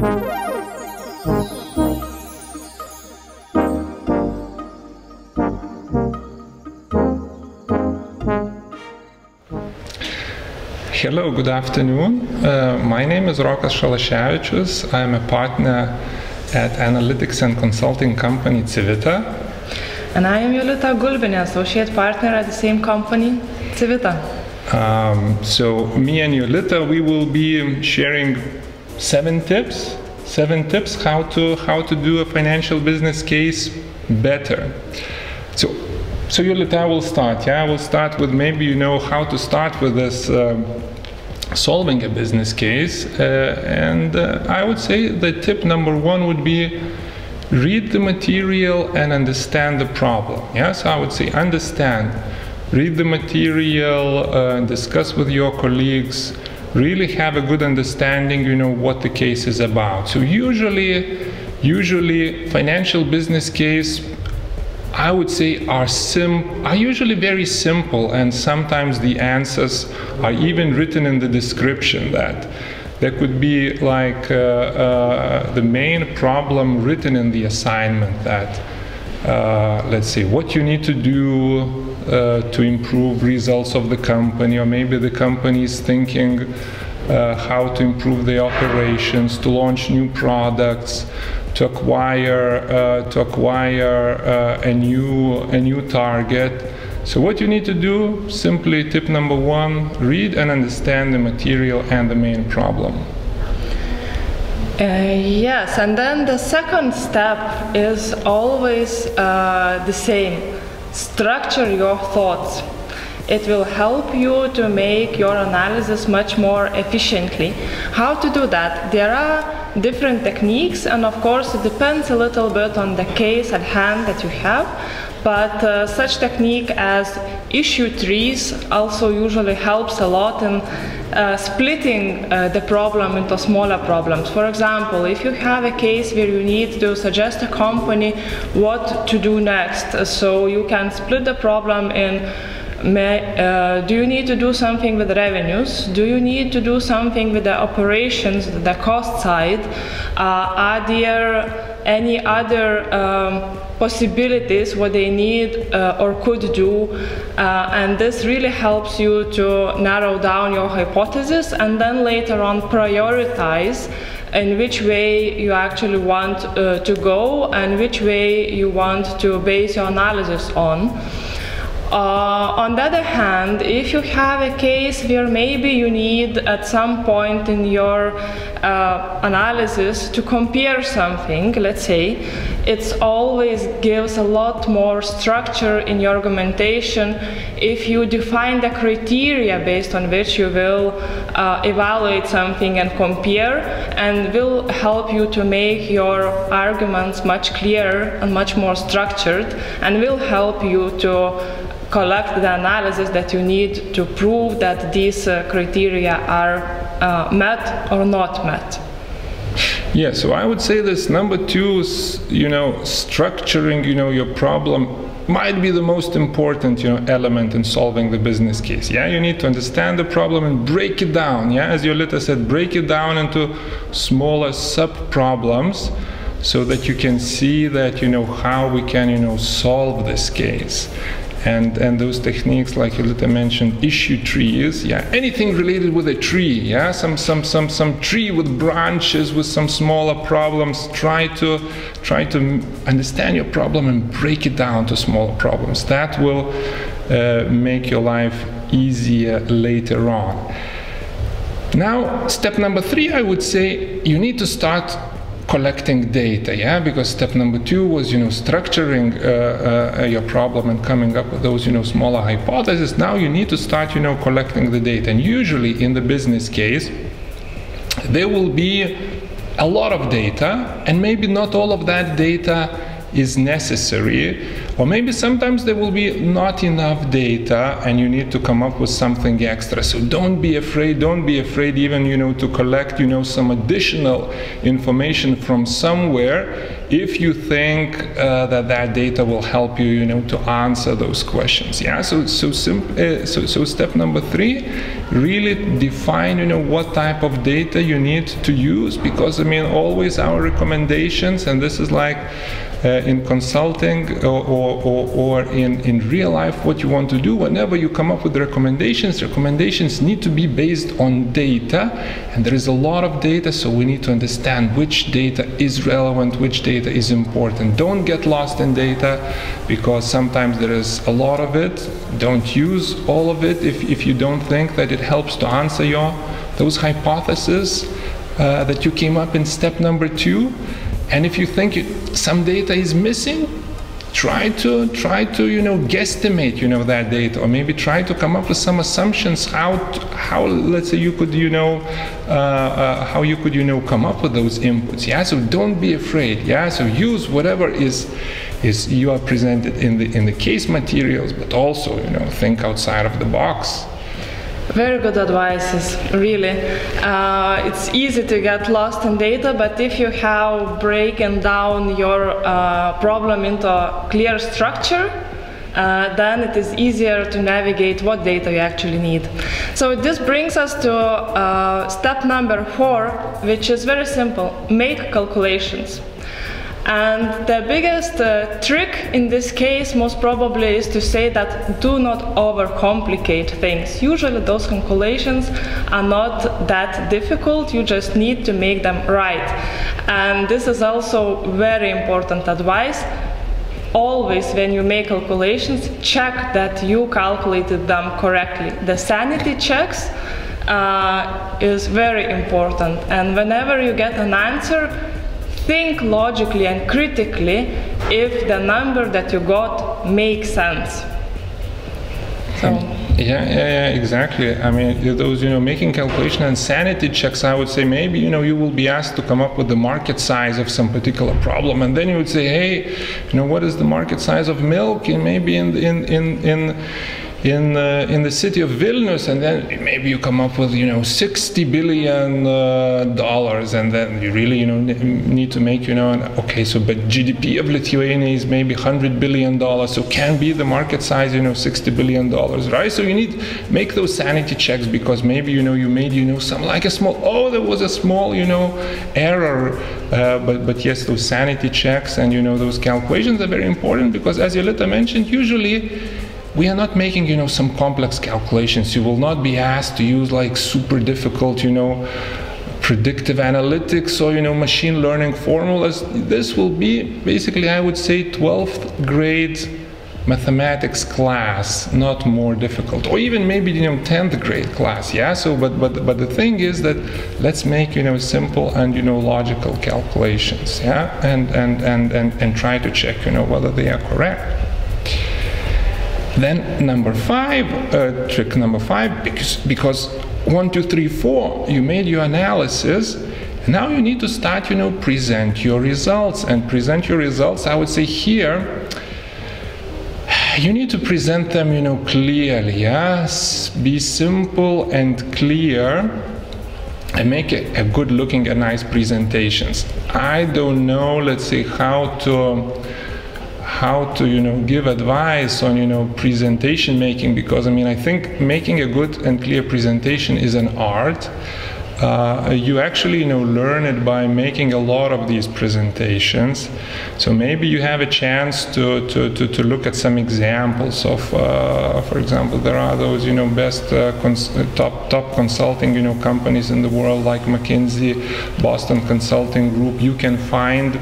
Hello, good afternoon. My name is Rokas Šalaševičius. I'm a partner at analytics and consulting company Civita. And I am Jolita Gulbinė, associate partner at the same company, Civita. So me and Jolita, we will be sharing seven tips how to do a financial business case better. So Jolita will start. I will start with maybe how to start with this solving a business case, and I would say that tip number one would be read the material and understand the problem. So I would say understand, read the material, discuss with your colleagues, really have a good understanding what the case is about. So usually financial business case, I would say, are usually very simple, and sometimes the answers are even written in the description. That there could be like the main problem written in the assignment, that let's say what you need to do to improve results of the company, or maybe the company is thinking how to improve the operations, to launch new products, to acquire a new target. So what you need to do, simply tip number one, read and understand the material and the main problem. Yes, and then the second step is always the same. Structure your thoughts. It will help you to make your analysis much more efficiently. How to do that? There are different techniques, and of course it depends a little bit on the case at hand that you have, but such technique as issue trees also usually helps a lot in splitting the problem into smaller problems. For example, if you have a case where you need to suggest a company what to do next, so you can split the problem in do you need to do something with revenues? Do you need to do something with the operations, the cost side? Are there any other possibilities what they need or could do? And this really helps you to narrow down your hypothesis, and then later on prioritize in which way you actually want to go and which way you want to base your analysis on. On the other hand, if you have a case where maybe you need at some point in your analysis to compare something, let's say, it always gives a lot more structure in your argumentation if you define the criteria based on which you will evaluate something and compare, and will help you to make your arguments much clearer and much more structured, and will help you to collect the analysis that you need to prove that these criteria are met or not met. Yeah, so I would say this number two is, structuring, your problem might be the most important, element in solving the business case. You need to understand the problem and break it down. As Jolita said, break it down into smaller sub-problems, so that you can see that, how we can, solve this case. And those techniques, like Jolita mentioned, issue trees, anything related with a tree, some tree with branches, with some smaller problems. Try to understand your problem and break it down to smaller problems. That will make your life easier later on. Now, step number three, I would say you need to start collecting data, because step number two was, structuring your problem and coming up with those, smaller hypotheses. Now you need to start, collecting the data. And usually in the business case, there will be a lot of data, and maybe not all of that data is necessary, or maybe sometimes there will be not enough data and you need to come up with something extra. So don't be afraid even, to collect, some additional information from somewhere, if you think that data will help you, to answer those questions. Yeah. So step number 3, really define, what type of data you need to use, because always our recommendations, and this is like in consulting or in real life, what you want to do whenever you come up with recommendations need to be based on data, and there is a lot of data, so we need to understand which data is relevant, which data is important. Don't get lost in data, because sometimes there is a lot of it. Don't use all of it if you don't think that it helps to answer those hypotheses that you came up in step number 2. And if you think some data is missing, try to guesstimate that data, or maybe try to come up with some assumptions how let's say you could how you could come up with those inputs. Yeah. So don't be afraid. Yeah. So use whatever is you are presented in the case materials, but also think outside of the box. Very good advices, really. It's easy to get lost in data, but if you have broken down your problem into a clear structure, then it is easier to navigate what data you actually need. So this brings us to step number 4, which is very simple: make calculations. And the biggest trick in this case most probably is to say that do not overcomplicate things. Usually those calculations are not that difficult, you just need to make them right. And this is also very important advice. Always when you make calculations, check that you calculated them correctly. The sanity checks is very important, and whenever you get an answer, think logically and critically if the number that you got makes sense. So. Yeah, exactly. Those, making calculation and sanity checks, I would say maybe, you will be asked to come up with the market size of some particular problem, and then you would say, hey, what is the market size of milk maybe in the city of Vilnius, and then maybe you come up with $60 billion, and then you really need to make okay, so but GDP of Lithuania is maybe $100 billion, so can be the market size $60 billion, right? So you need make those sanity checks, because maybe you made some like a small there was a small error, but yes, those sanity checks and those calculations are very important, because as Jolita mentioned, usually we are not making, some complex calculations. You will not be asked to use like super difficult, predictive analytics or, machine learning formulas. This will be basically, I would say, 12th grade mathematics class, not more difficult, or even maybe 10th grade class. Yeah. So, but the thing is that let's make simple and logical calculations. Yeah, and try to check whether they are correct. Then number 5, trick number 5, because 1, 2, 3, 4, you made your analysis. Now you need to start, present your results. And present your results, I would say here, you need to present them, clearly. Yes, be simple and clear, and make a good looking and nice presentations. I don't know, let's say, how to give advice on presentation making, because I think making a good and clear presentation is an art. You actually learn it by making a lot of these presentations. So maybe you have a chance to look at some examples of, for example, there are those best top consulting companies in the world, like McKinsey, Boston Consulting Group. You can find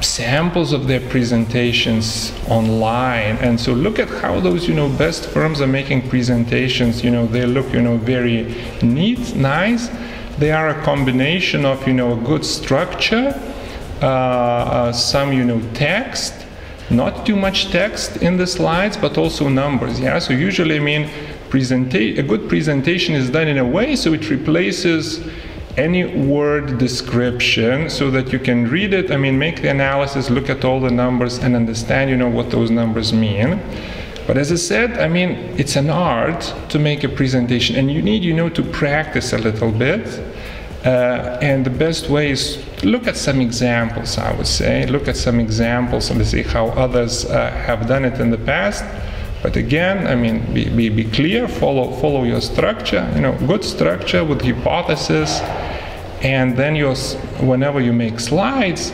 samples of their presentations online, and so look at how those best firms are making presentations. They look very neat, nice. They are a combination of a good structure, some text, not too much text in the slides, but also numbers. Yeah, so usually a good presentation is done in a way so it replaces any word description, so that you can read it, make the analysis, look at all the numbers and understand, what those numbers mean. But as I said, it's an art to make a presentation, and you need, to practice a little bit. And the best way is look at some examples, I would say. Look at some examples and see how others have done it in the past. But again, I mean, be clear, follow your structure, good structure with hypothesis. And then whenever you make slides,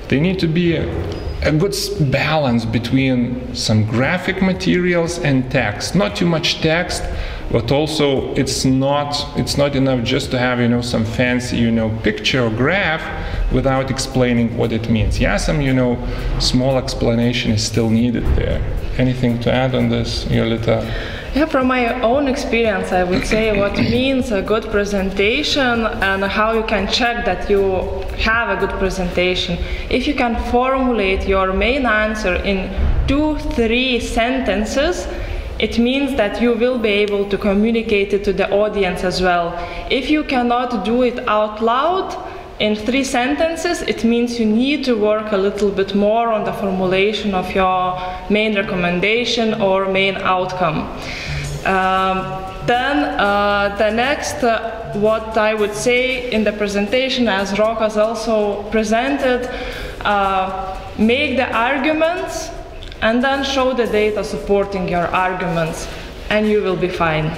they need to be a good balance between some graphic materials and text. Not too much text, but also it's not enough just to have some fancy picture or graph without explaining what it means. Yeah, some small explanation is still needed there. Anything to add on this, Jolita? Yeah, from my own experience, I would say what means a good presentation and how you can check that you have a good presentation. If you can formulate your main answer in 2-3 sentences, it means that you will be able to communicate it to the audience as well. If you cannot do it out loud in 3 sentences, it means you need to work a little bit more on the formulation of your main recommendation or main outcome. Then the next, what I would say in the presentation, as Rokas also presented, make the arguments and then show the data supporting your arguments, and you will be fine.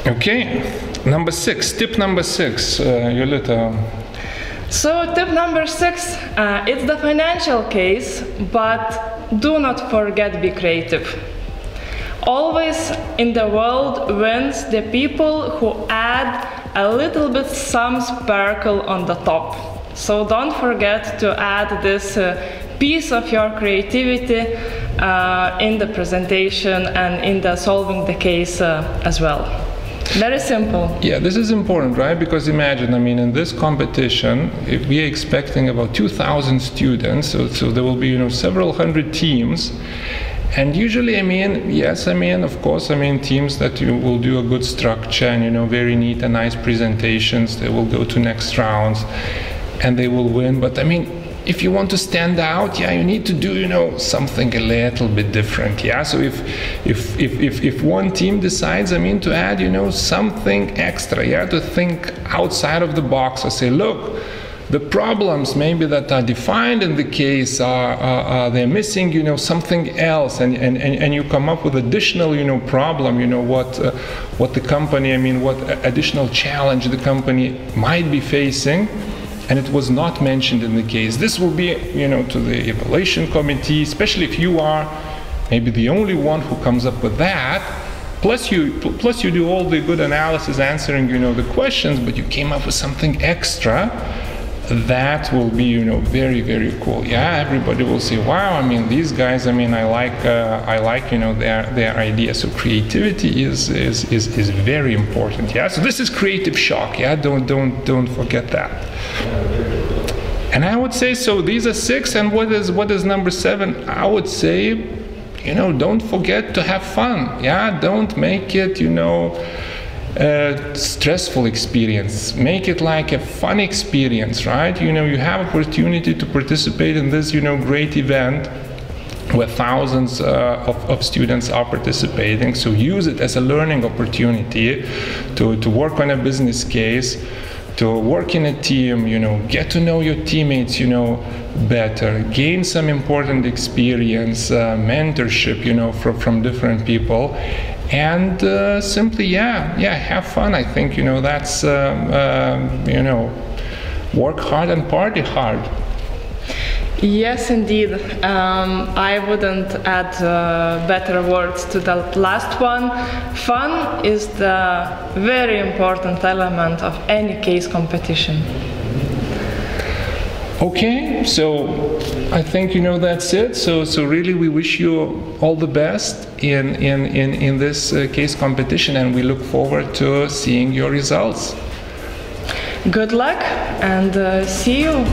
Okay, tip number 6, Jolita. So tip number 6, it's the financial case, but do not forget be creative. Always in the world wins the people who add a little bit some sparkle on the top. So don't forget to add this piece of your creativity in the presentation and in the solving the case as well. Very simple. Yeah, this is important, right? Because imagine, I mean, in this competition, if we are expecting about 2,000 students, so there will be, several hundred teams. And usually, I mean, yes, I mean, of course, I mean, teams that will do a good structure and, very neat and nice presentations, they will go to next rounds and they will win. But I mean, if you want to stand out, yeah, you need to do, something a little bit different, yeah. So if one team decides, I mean, to add, something extra, yeah, to think outside of the box or say, look, the problems maybe that are defined in the case are they're missing, something else, and you come up with additional, problem, what the company, I mean, what additional challenge the company might be facing, and it was not mentioned in the case. This will be, to the evaluation committee, especially if you are maybe the only one who comes up with that. Plus you do all the good analysis, answering, the questions, but you came up with something extra. That will be, very, very cool. Yeah, everybody will say, wow, I mean, these guys, I mean, I like, their idea. So creativity is very important. Yeah, so this is creative shock. Yeah, don't forget that. And I would say, so these are 6, and what is number 7? I would say, don't forget to have fun. Yeah, don't make it, a stressful experience. Make it like a fun experience, right? You have opportunity to participate in this, great event where thousands of students are participating. So use it as a learning opportunity to work on a business case, to work in a team, get to know your teammates, better, gain some important experience, mentorship, from different people. And simply, have fun. I think, that's, work hard and party hard. Yes, indeed. I wouldn't add better words to the last one. Fun is the very important element of any case competition. Okay, so I think that's it. So really, we wish you all the best in this case competition, and we look forward to seeing your results. Good luck, and see you.